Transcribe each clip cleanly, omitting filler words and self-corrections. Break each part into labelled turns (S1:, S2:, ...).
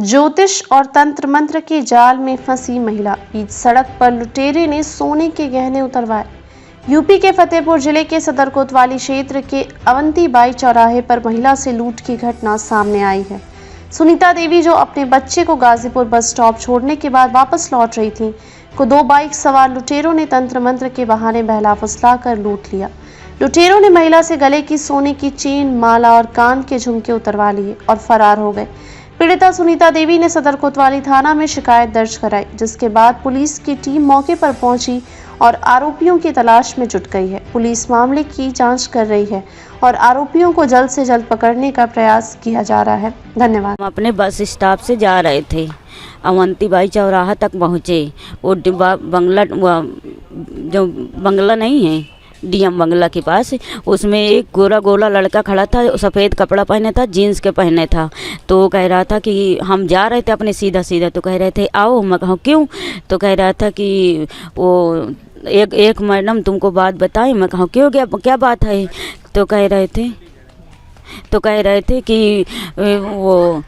S1: ज्योतिष और तंत्र मंत्र के जाल में फंसी महिला, बीच सड़क पर लुटेरे ने सोने के गहने उतरवाए। यूपी के फतेहपुर जिले के सदर कोतवाली क्षेत्र के अवंतीबाई चौराहे पर महिला से लूट की घटना सामने आई है। सुनीता देवी, जो अपने बच्चे को गाजीपुर बस स्टॉप छोड़ने के बाद वापस लौट रही थी, को दो बाइक सवार लुटेरों ने तंत्र मंत्र के बहाने बहला फुसला कर लूट लिया। लुटेरों ने महिला से गले की सोने की चेन, माला और कान के झुमके उतरवा लिए और फरार हो गए। पीड़िता सुनीता देवी ने सदर कोतवाली थाना में शिकायत दर्ज कराई, जिसके बाद पुलिस की टीम मौके पर पहुंची और आरोपियों की तलाश में जुट गई है। पुलिस मामले की जांच कर रही है और आरोपियों को जल्द से जल्द पकड़ने का प्रयास किया जा रहा है। धन्यवाद।
S2: हम अपने बस स्टॉप से जा रहे थे, अवंतीबाई चौराहा तक पहुँचे। वो डिब्बा बंगला, जो बंगला नहीं है, डीएम बंगला के पास, उसमें एक गोरा गोला लड़का खड़ा था, सफ़ेद कपड़ा पहने था, जीन्स के पहने था। तो वो कह रहा था कि हम जा रहे थे अपने सीधा सीधा, तो कह रहे थे आओ। मैं कहा क्यों? तो कह रहा था कि वो एक मैडम तुमको बात बताएं। मैं कहा क्यों, क्या बात है? तो कह रहे थे कि वो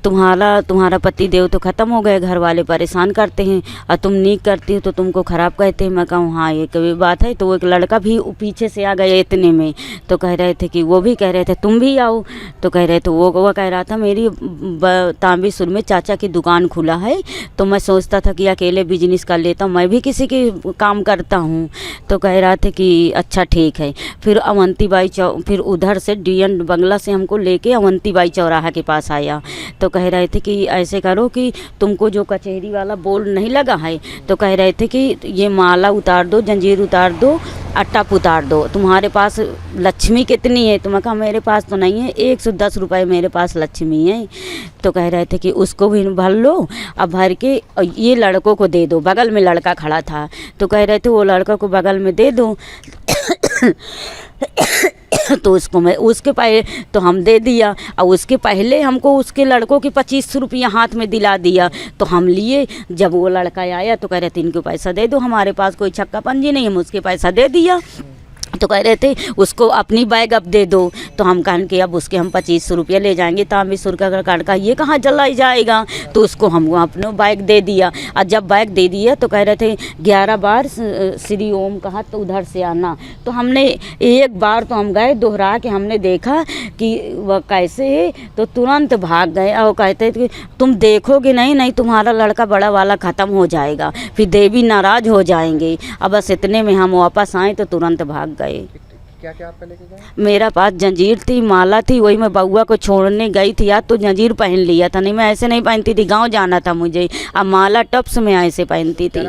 S2: तुम्हारा पति देव तो ख़त्म हो गए, घर वाले परेशान करते हैं और तुम नीक करती हो तो तुमको ख़राब कहते हैं। मैं कहूँ हाँ ये कभी बात है। तो वो एक लड़का भी पीछे से आ गया इतने में, तो कह रहे थे कि वो भी कह रहे थे तुम भी आओ। तो कह रहे थे वो कह रहा था मेरी तांबी सुर में चाचा की दुकान खुला है, तो मैं सोचता था कि अकेले बिजनेस कर लेता हूँ, मैं भी किसी की काम करता हूँ। तो कह रहा थे कि अच्छा ठीक है। फिर अवंतीबाई फिर उधर से डीएम बंगला से हमको लेके अवंतीबाई चौराहा के पास आया। तो कह रहे थे कि ऐसे करो कि तुमको जो कचहरी वाला बोर्ड नहीं लगा है, तो कह रहे थे कि ये माला उतार दो, जंजीर उतार दो, अटप उतार दो। तुम्हारे पास लक्ष्मी कितनी है? तो मैं कहा मेरे पास तो नहीं है, 110 रुपये मेरे पास लक्ष्मी है। तो कह रहे थे कि उसको भी भर लो, अब भर के ये लड़कों को दे दो। बगल में लड़का खड़ा था, तो कह रहे थे वो लड़का को बगल में दे दो। तो उसको मैं उसके पहले तो हम दे दिया, और उसके पहले हमको उसके लड़कों की 25 रुपया हाथ में दिला दिया। तो हम लिए, जब वो लड़का आया तो कह रहे थे इनको पैसा दे दो, हमारे पास कोई छक्का पंजी नहीं, हम उसके पैसा दे दिया। तो कह रहे थे उसको अपनी बैग अब दे दो। तो हम कहन कि अब उसके हम 25 रुपया ले जाएंगे, तांबी सुर का कार्ड का ये कहाँ जलाई जाएगा। तो उसको हम अपना बैग दे दिया, और जब बैग दे दिया तो कह रहे थे 11 बार श्री ओम कहा तो उधर से आना। तो हमने एक बार तो हम गए, दोहरा के हमने देखा कि वह कैसे है, तो तुरंत भाग गए। और कहते थे तुम देखोगे नहीं तुम्हारा लड़का बड़ा वाला ख़त्म हो जाएगा, फिर देवी नाराज़ हो जाएंगे। अब बस इतने में हम वापस आए तो तुरंत भाग गए।
S3: क्या क्या आपका लेके गए?
S2: मेरा पास जंजीर थी, माला थी, वही मैं बउआ को छोड़ने गई थी, याद तो जंजीर पहन लिया था, नहीं मैं ऐसे नहीं पहनती थी, गांव जाना था मुझे। अब माला टप्स में ऐसे पहनती थी।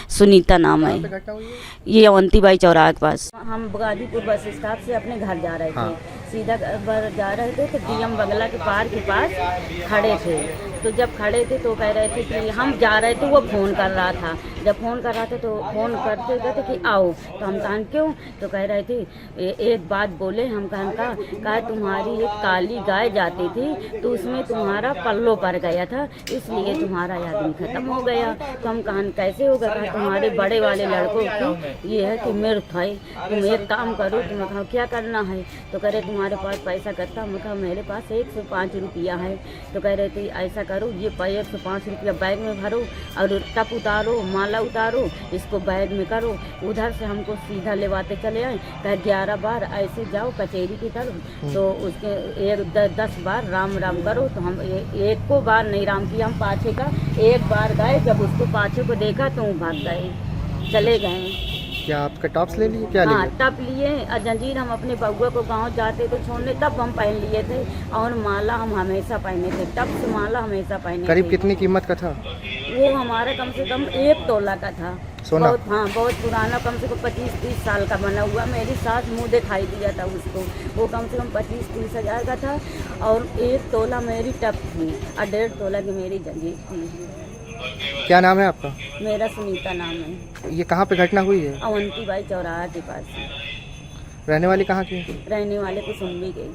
S2: सुनीता नाम है। ये अवंतीबाई चौराहे के पास। हम गाजीपुर बस स्टॉप से अपने घर जा रहे थे, सीधा जा रहे थे, तो डीएम बंगला के पार के पास खड़े थे। तो जब खड़े थे तो कह रहे थे कि हम जा रहे थे, वो फ़ोन कर रहा था। जब फ़ोन कर रहा था तो फ़ोन करते कहते कि आओ। तो हम कहा क्यों? तो कह रहे थे एक बात बोले। हम कहा तुम्हारी एक काली गाय जाती थी, तो उसमें तुम्हारा पल्लो पड़ गया था, इसलिए तुम्हारा आदमी ख़त्म हो गया। तो हम कहा कैसे होगा? कहा तुम्हारे बड़े वाले लड़कों की ये है कि मृत है, तुम एक काम करो। तो मैं कहा क्या करना है? तो कह रहे तुम्हारे पास पैसा करता? मैं कहा मेरे पास 105 रुपया है। तो कह रहे थे ऐसा करो, ये 105 रुपया बैग में भरो और टप उतारो, माला उतारो, इसको बैग में करो। उधर से हमको सीधा लेवाते चले आए। कह 11 बार ऐसे जाओ कचहरी की तरफ, तो उसके 10 बार राम राम करो। तो हम एक को बार नहीं राम किया, हम पाछे का एक बार गए। जब उसको पाछे को देखा तो भाग गए, चले गए।
S3: क्या आपका टॉप्स ले लिए? क्या
S2: हाँ टप लिए, और जंजीर हम अपने बउआ को गांव जाते थे छोड़ने, तब हम पहन लिए थे। और माला हम हमेशा पहने थे, टप से माला हमेशा पहने।
S3: करीब कितनी कीमत का था
S2: वो? हमारा कम से कम 1 तोला का था
S3: सोना।
S2: बहुत पुराना, कम से कम 25-30 साल का बना हुआ। मेरी सास मुँह दिखाई दिया था उसको, वो कम से कम 25-30 हज़ार का था। और 1 तोला मेरी टप थी और 1.5 तोला की मेरी जंजीर थी।
S3: क्या नाम है आपका?
S2: मेरा सुनीता नाम है।
S3: ये कहाँ पे घटना हुई है?
S2: अवंतीबाई चौराहा के पास।
S3: रहने वाली कहाँ की?
S2: रहने वाले कुसुम्बी के।